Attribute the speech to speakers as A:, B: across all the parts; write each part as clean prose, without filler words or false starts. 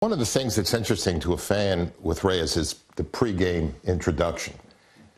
A: One of the things that's interesting to a fan with Ray is the pregame introduction.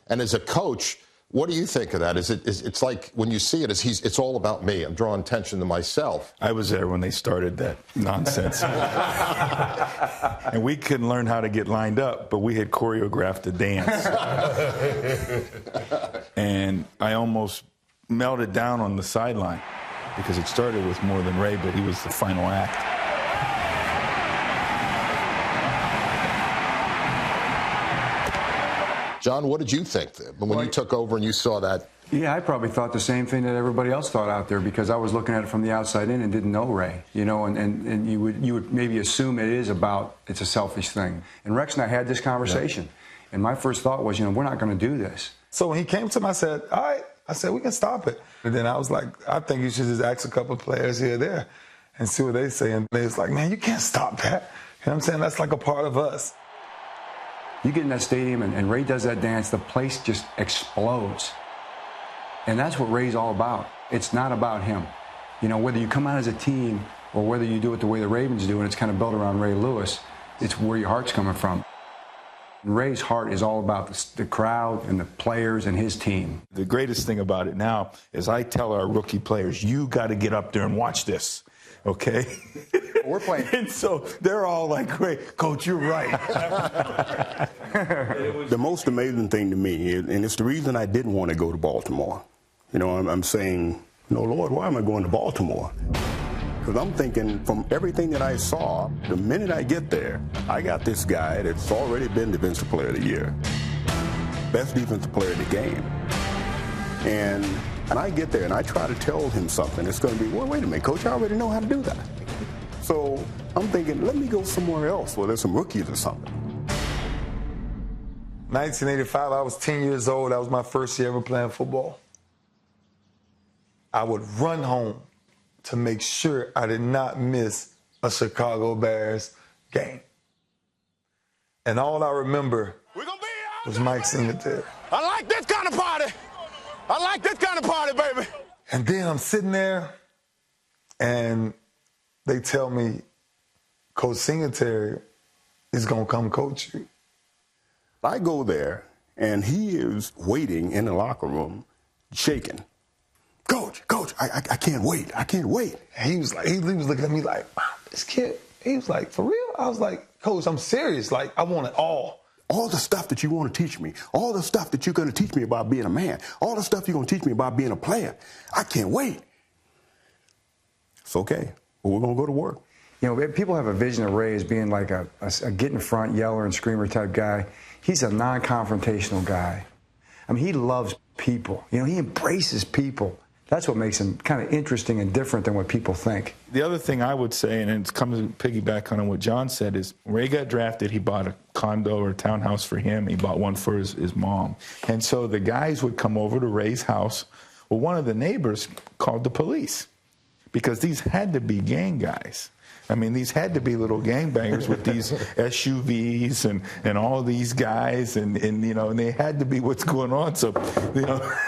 A: And as a coach, what do you think of that? It's like when you see it, it's all about me. I'm drawing attention to myself.
B: I was there when they started that nonsense. And we couldn't learn how to get lined up, but we had choreographed a dance. And I almost melted down on the sideline because it started with more than Ray, but he was the final act.
A: John, what did you think when you took over and you saw that?
C: Yeah, I probably thought the same thing that everybody else thought out there because I was looking at it from the outside in and didn't know Ray, you know, and you would maybe assume it's a selfish thing. And Rex and I had this conversation, and my first thought was, we're not going to do this.
D: So when he came to me, I said, all right, we can stop it. And then I was like, I think you should just ask a couple of players here or there and see what they say. And they was like, man, you can't stop that. You know what I'm saying? That's like a part of us.
C: You get in that stadium and Ray does that dance, the place just explodes. And that's what Ray's all about. It's not about him. Whether you come out as a team or whether you do it the way the Ravens do, and it's kind of built around Ray Lewis, it's where your heart's coming from. And Ray's heart is all about the crowd and the players and his team.
B: The greatest thing about it now is I tell our rookie players, you got to get up there and watch this. Okay?
C: We're playing.
B: And so they're all like, great, Coach, you're right.
E: The most amazing thing to me, and it's the reason I didn't want to go to Baltimore. I'm saying, Lord, why am I going to Baltimore? Because I'm thinking from everything that I saw, the minute I get there, I got this guy that's already been Defensive Player of the Year, best defensive player in the game. And I get there and I try to tell him something. It's going to be, well, wait a minute, Coach, I already know how to do that. So I'm thinking, let me go somewhere else where there's some rookies or something.
D: 1985, I was 10 years old. That was my first year ever playing football. I would run home to make sure I did not miss a Chicago Bears game. And all I remember was Mike Singletary.
F: I like this kind of party. I like this kind of party, baby.
D: And then I'm sitting there, and they tell me, Coach Singletary is going to come coach you.
E: I go there, and he is waiting in the locker room, shaking. Coach, I can't wait. I can't wait.
D: And he was looking at me like, wow, this kid, he was like, for real? I was like, Coach, I'm serious. Like, I want it all.
E: All the stuff that you want to teach me, all the stuff that you're going to teach me about being a man, all the stuff you're going to teach me about being a player, I can't wait. It's okay. Well, we're going to go to work.
C: People have a vision of Ray as being like a get in front, yeller and screamer type guy. He's a non-confrontational guy. I mean, he loves people. He embraces people. That's what makes him kind of interesting and different than what people think.
B: The other thing I would say, and it comes to piggyback on what John said, is Ray got drafted, he bought a condo or a townhouse for him, he bought one for his mom. And so the guys would come over to Ray's house. Well, one of the neighbors called the police because these had to be gang guys. I mean, these had to be little gangbangers with these SUVs and all these guys, and they had to be what's going on. So,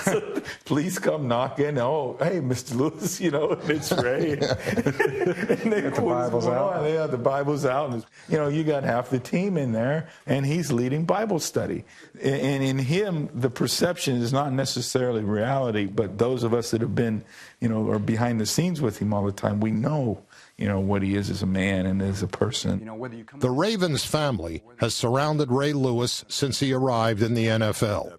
B: so police come knocking. Oh, hey, Mr. Lewis, it's Ray. And they
C: got the Bibles out.
B: They have the Bibles out. And, you got half the team in there, and he's leading Bible study. And in him, the perception is not necessarily reality, but those of us that have been, are behind the scenes with him all the time, we know what he is as a man and as a person.
A: The Ravens family has surrounded Ray Lewis since he arrived in the NFL.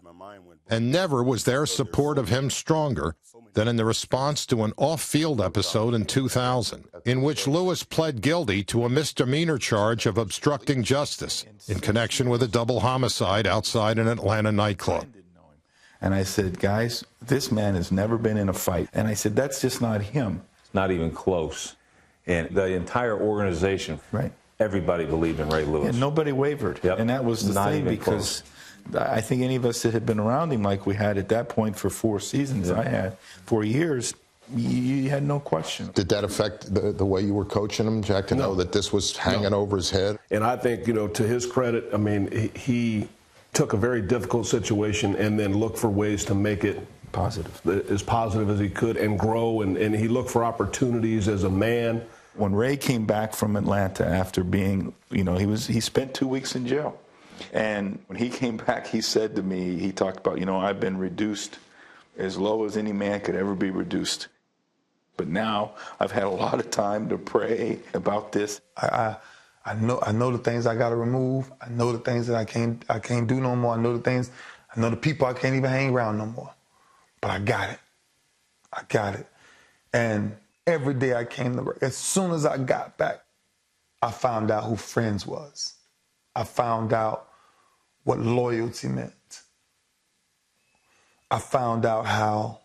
A: And never was their support of him stronger than in the response to an off-field episode in 2000, in which Lewis pled guilty to a misdemeanor charge of obstructing justice in connection with a double homicide outside an Atlanta nightclub.
B: And I said, guys, this man has never been in a fight. And I said, that's just not him.
G: It's not even close. And the entire organization,
B: right?
G: Everybody believed in Ray Lewis.
B: And nobody wavered.
G: Yep.
B: And that was the thing, because I think any of us that had been around him like we had at that point for 4 seasons, I had 4 years, you had no question.
A: Did that affect the way you were coaching him, Jack, to know that this was hanging over his head?
H: And I think, to his credit, I mean, he took a very difficult situation and then looked for ways to make it
B: positive,
H: as positive as he could, and grow. And he looked for opportunities as a man
B: When Ray came back from Atlanta after being, he spent 2 weeks in jail. And when he came back, he said to me, he talked about, I've been reduced as low as any man could ever be reduced. But now I've had a lot of time to pray about this.
D: I know the things I got to remove. I know the things that I can't do no more. I know the people I can't even hang around no more. But I got it. And every day I came to work, as soon as I got back, I found out who friends was. I found out what loyalty meant. I found out how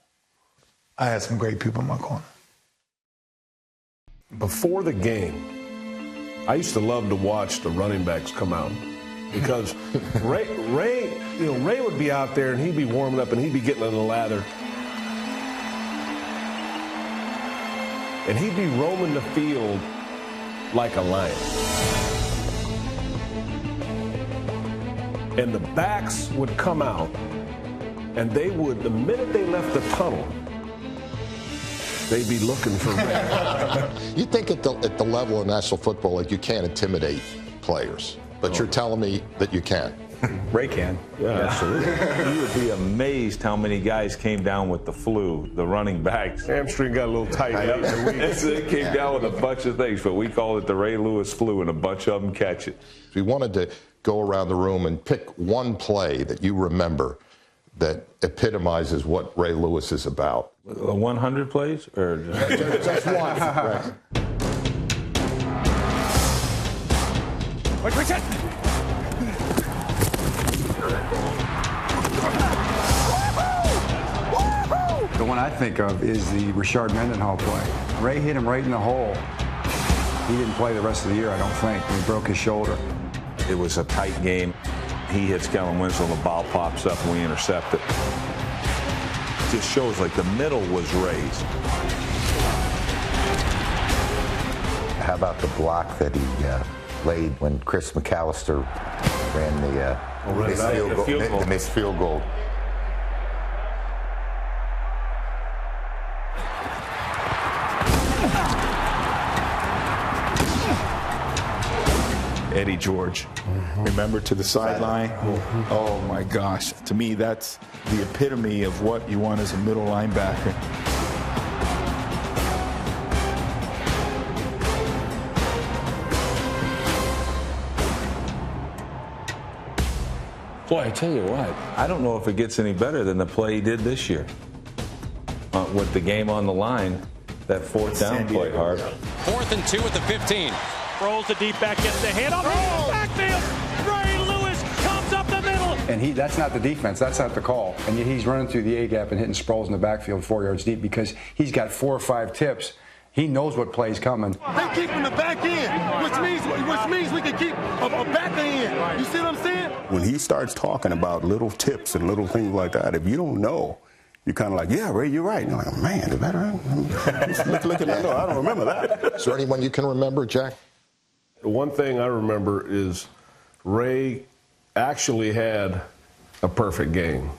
D: I had some great people in my corner.
H: Before the game, I used to love to watch the running backs come out because Ray would be out there and he'd be warming up and he'd be getting on the lather. And he'd be roaming the field like a lion. And the backs would come out, and they would, the minute they left the tunnel, they'd be looking for Ray.
A: You think at the level of National Football League, you can't intimidate players, but you're telling me that you can.
G: Ray can.
H: Yeah, absolutely.
G: You would be amazed how many guys came down with the flu, the running backs.
H: Hamstring got a little tight late in the week.
G: It came down with a bunch of things, but we call it the Ray Lewis flu, and a bunch of them catch it.
A: We wanted to go around the room and pick one play that you remember that epitomizes what Ray Lewis is about.
G: 100 plays? Or
A: just one. Right.
C: The one I think of is the Richard Mendenhall play. Ray hit him right in the hole. He didn't play the rest of the year, I don't think. He broke his shoulder.
G: it was a tight game. He hits Kellen Winslow, the ball pops up, and we intercept it. It just shows like the middle was raised.
I: How about the block that he laid when Chris McAllister ran the missed field goal?
B: Eddie George. Remember, to the sideline? Oh my gosh. To me, that's the epitome of what you want as a middle linebacker.
G: Boy, I tell you what, I don't know if it gets any better than the play he did this year. With the game on the line, that fourth down play, Hart.
J: 4th and 2 at the 15.
K: Rolls the deep back, gets the hit on the backfield. Ray Lewis comes up the middle.
C: And that's not the defense. That's not the call. And yet he's running through the A-gap and hitting Sproles in the backfield 4 yards deep because he's got 4 or 5 tips. He knows what play's coming.
F: They keeping the back end, which means we can keep a back end. You see what I'm saying?
E: When he starts talking about little tips and little things like that, if you don't know, you're kind of like, yeah, Ray, you're right. And you're like, man, is that right? Look at that. No, I don't remember that.
A: Is there anyone you can remember, Jack?
H: The one thing I remember is Ray actually had a perfect game.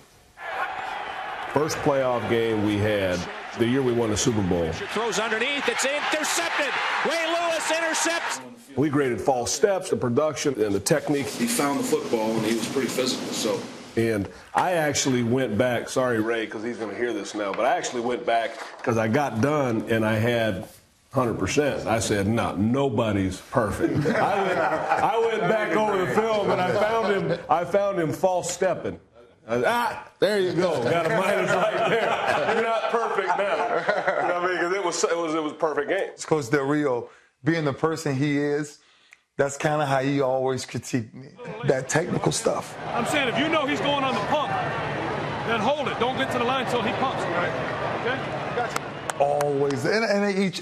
H: First playoff game we had, the year we won the Super Bowl.
K: Throws underneath, it's intercepted. Ray Lewis intercepts.
H: We graded false steps, the production, and the technique.
L: He found the football, and he was pretty physical,
H: And I actually went back, sorry, Ray, because he's going to hear this now, but I actually went back because I got done and I had 100%. I said, no, nobody's perfect. I went back over the film and I found him false stepping. There you go. Got a minus right there. You're not perfect now. You know what I mean? Because it was a perfect game.
D: Coach Del Rio, being the person he is, that's kind of how he always critiqued me. That technical stuff.
K: I'm saying if you know he's going on the pump, then hold it. Don't get to the line until he pumps, right? Okay? Gotcha.
D: Always. And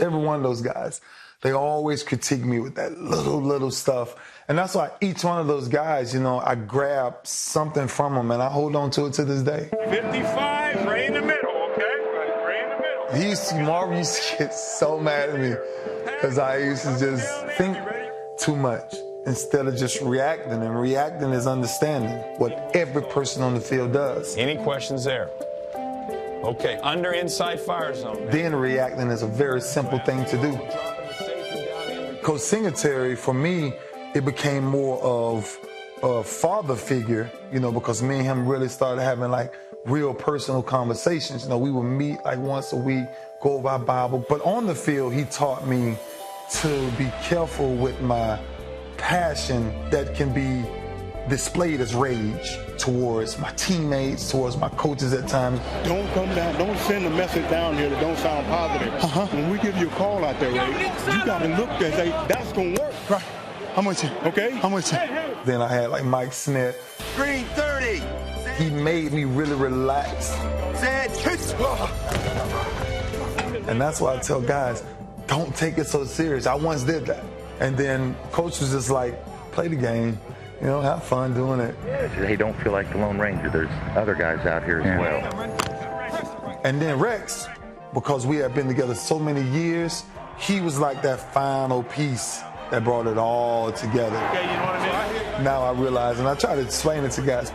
D: every one of those guys, they always critique me with that little stuff. And that's why each one of those guys, I grab something from them and I hold on to it to this day.
K: 55, Ray in the middle, okay? Ray in the middle.
D: Marvin used to get so mad at me because I used to just think too much instead of just reacting. And reacting is understanding what every person on the field does.
J: Any questions there? Okay, under inside fire zone.
D: Then reacting is a very simple thing to do. Coach Singletary, for me, it became more of a father figure, you know, because me and him really started having like real personal conversations. You know, we would meet like once a week, go over our Bible. But on the field, he taught me to be careful with my passion that can be displayed as rage towards my teammates, towards my coaches at times.
F: Don't come down. Don't send a message down here that don't sound positive. When we give you a call out there, Ray, you got to look and say, that's going to work.
D: Right. I'm with you.
F: Okay?
D: I'm with you. Then I had like Mike Snett.
M: Green 30.
D: He made me really relax. And that's why I tell guys, don't take it so serious. I once did that. And then coach was just like, play the game. You know, have fun doing it.
I: Hey, don't feel like the Lone Ranger. There's other guys out here as well.
D: And then Rex, because we had been together so many years, he was like that final piece that brought it all together.
F: Okay, you know what I mean?
D: Now I realize, and I try to explain it to guys,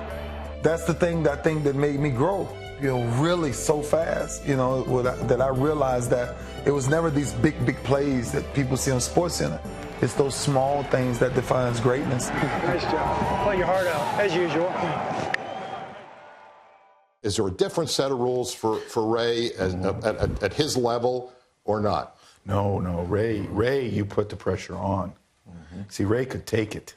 D: that's the thing that I think that made me grow, you know, really so fast, you know, that I realized that it was never these big plays that people see on SportsCenter. It's those small things that defines greatness.
N: Nice job. Play your heart out, as usual.
A: Is there a different set of rules for Ray at his level or not?
B: No. Ray, you put the pressure on. See, Ray could take it.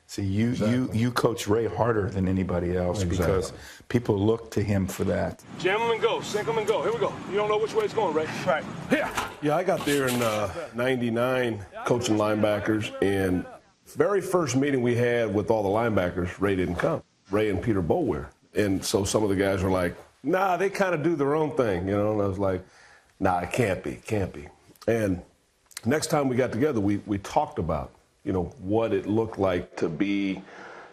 B: See, you coach Ray harder than anybody else because people look to him for that.
K: Jam them and go, sink them and go. Here we go. You don't know which way it's going, Ray. Right. Here.
H: Yeah, I got there in 99 coaching linebackers, and very first meeting we had with all the linebackers, Ray didn't come. Ray and Peter Boulware. And so some of the guys were like, nah, they kind of do their own thing, you know. And I was like, nah, it can't be. And next time we got together, we talked about, you know, what it looked like to be,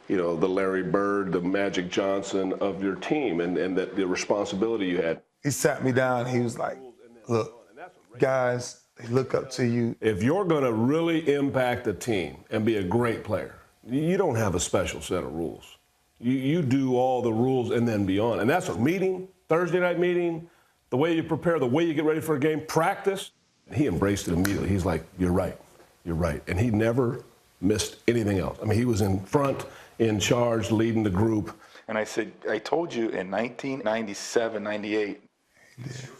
H: you know, the Larry Bird, the Magic Johnson of your team, and that the responsibility you had.
D: He sat me down. He was like, look, guys, they look up to you.
H: If you're going to really impact a team and be a great player, you don't have a special set of rules. You do all the rules and then beyond. And that's a meeting, Thursday night meeting, the way you prepare, the way you get ready for a game, practice. He embraced it immediately. He's like, you're right. And he never missed anything else. I mean, he was in front, in charge, leading the group.
B: And I said, I told you in 1997,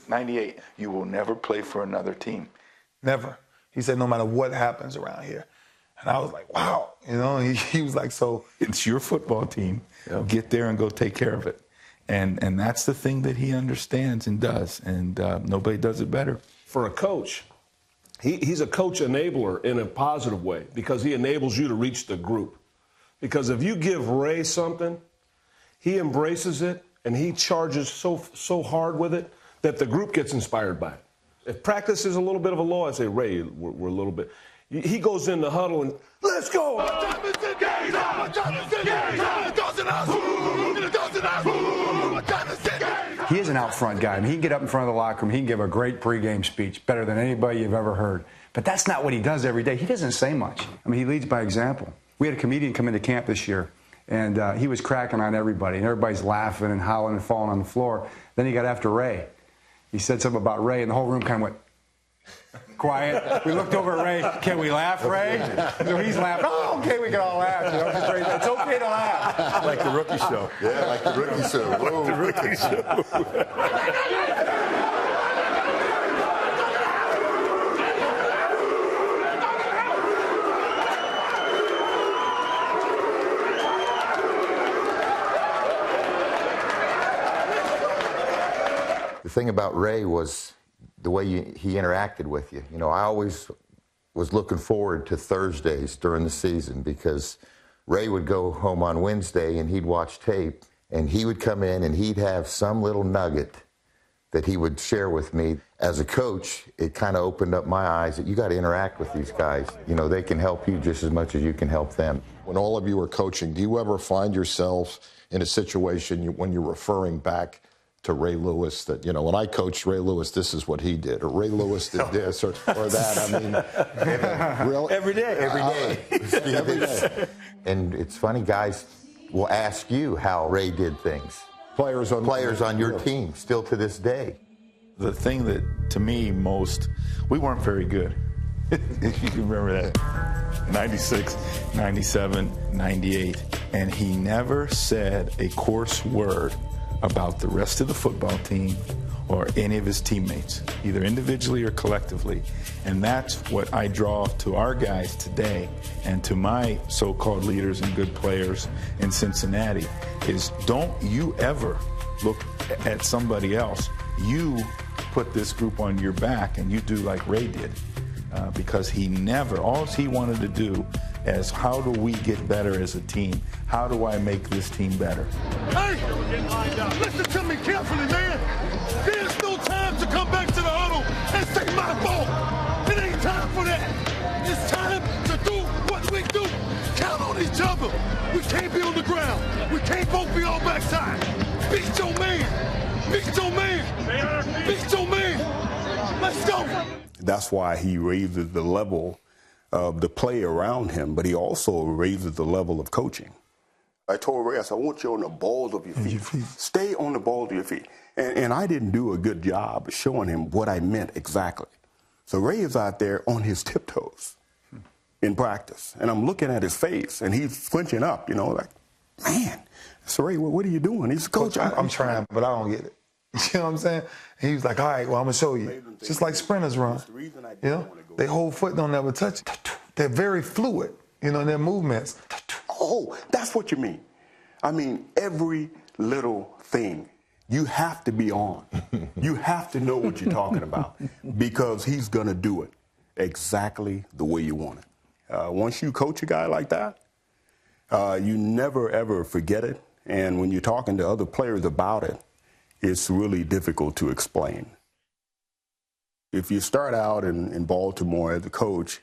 B: 98, you will never play for another team.
D: Never. He said, no matter what happens around here. And I was like, wow. You know, he was like, so.
B: It's your football team. Yeah. Get there and go take care of it. And that's the thing that he understands and does. And nobody does it better.
H: For a coach, he's a coach enabler in a positive way because he enables you to reach the group. Because if you give Ray something, he embraces it and he charges so hard with it that the group gets inspired by it. If practice is a little bit of a low, I say, Ray, we're a little bit. He goes in the huddle and, let's go!
C: He is an out front guy. I mean, he can get up in front of the locker room. He can give a great pregame speech, better than anybody you've ever heard. But that's not what he does every day. He doesn't say much. I mean, he leads by example. We had a comedian come into camp this year, and he was cracking on everybody, and everybody's laughing and howling and falling on the floor. Then he got after Ray. He said something about Ray, and the whole room kind of went quiet. We looked over at Ray. Can we laugh, Ray? So he's laughing. Oh, okay, we can all laugh. You know, it's okay to laugh.
B: Like the rookie show.
A: Yeah, like the rookie show.
B: Like the rookie show.
I: The thing about Ray was the way he interacted with you. You know, I always was looking forward to Thursdays during the season because Ray would go home on Wednesday and he'd watch tape and he would come in and he'd have some little nugget that he would share with me. As a coach, it kind of opened up my eyes that you got to interact with these guys. You know, they can help you just as much as you can help them.
A: When all of you are coaching, do you ever find yourself in a situation when you're referring back to Ray Lewis that, you know, when I coached Ray Lewis, this is what he did, or Ray Lewis did this or that? I mean, really?
B: Every day.
I: Every day. And it's funny, guys will ask you how Ray did things. Players on your team, still to this day.
B: The thing that, to me, we weren't very good. If you can remember that. 96, 97, 98. And he never said a coarse word about the rest of the football team or any of his teammates, either individually or collectively. And that's what I draw to our guys today and to my so-called leaders and good players in Cincinnati is don't you ever look at somebody else. You put this group on your back and you do like Ray did. Because he never, all he wanted to do is how do we get better as a team? How do I make this team better?
K: Hey, listen to me carefully, man. There's no time to come back to the huddle and say my fault. It ain't time for that. It's time to do what we do. Count on each other. We can't be on the ground. We can't both be on backside. Beat your man. Beat your man. Beat your man. Let's go.
E: That's why he raises the level of the play around him, but he also raises the level of coaching. I told Ray, I said, I want you on the balls of your feet. Stay on the balls of your feet. And I didn't do a good job of showing him what I meant exactly. So Ray is out there on his tiptoes in practice. And I'm looking at his face, and he's flinching up, like, man. So Ray, what are you doing? He's Coach.
D: I'm trying, but I don't get it. You know what I'm saying? And he was like, all right, well, I'm going to show you. Just like sprinters run. They whole foot don't never touch it. They're very fluid, in their movements.
E: Oh, that's what you mean. I mean, every little thing, you have to be on. You have to know what you're talking about because he's going to do it exactly the way you want it. Once you coach a guy like that, you never, ever forget it. And when you're talking to other players about it, it's really difficult to explain. If you start out in Baltimore as a coach,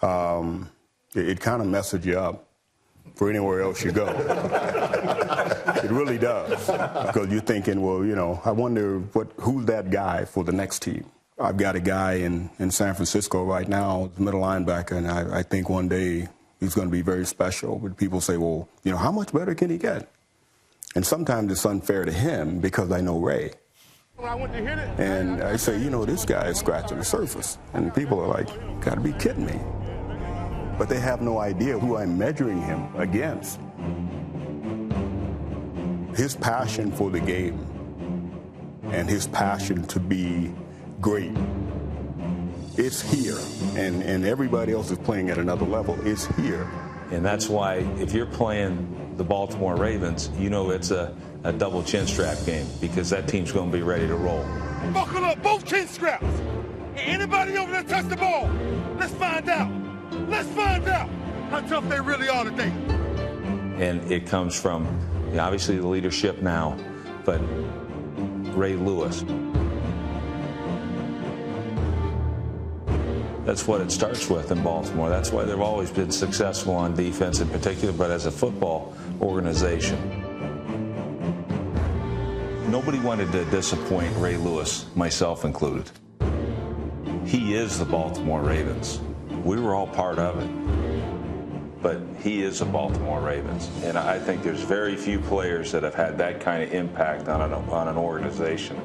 E: it kind of messes you up for anywhere else you go. It really does. Because you're thinking, well, I wonder who's that guy for the next team. I've got a guy in San Francisco right now, middle linebacker, and I think one day he's going to be very special. But people say, well, how much better can he get? And sometimes it's unfair to him because I know Ray. And I say, this guy is scratching the surface. And people are like, gotta be kidding me. But they have no idea who I'm measuring him against. His passion for the game and his passion to be great, it's here. And everybody else is playing at another level. It's here.
G: And that's why if you're playing the Baltimore Ravens, it's a double chin strap game because that team's going to be ready to roll.
K: Buckle up, both chin straps. Anybody over there touch the ball? Let's find out. Let's find out how tough they really are today.
G: And it comes from, obviously, the leadership now, but Ray Lewis. That's what it starts with in Baltimore. That's why they've always been successful on defense in particular, but as a football organization. Nobody wanted to disappoint Ray Lewis, myself included. He is the Baltimore Ravens. We were all part of it. But he is the Baltimore Ravens. And I think there's very few players that have had that kind of impact on an organization.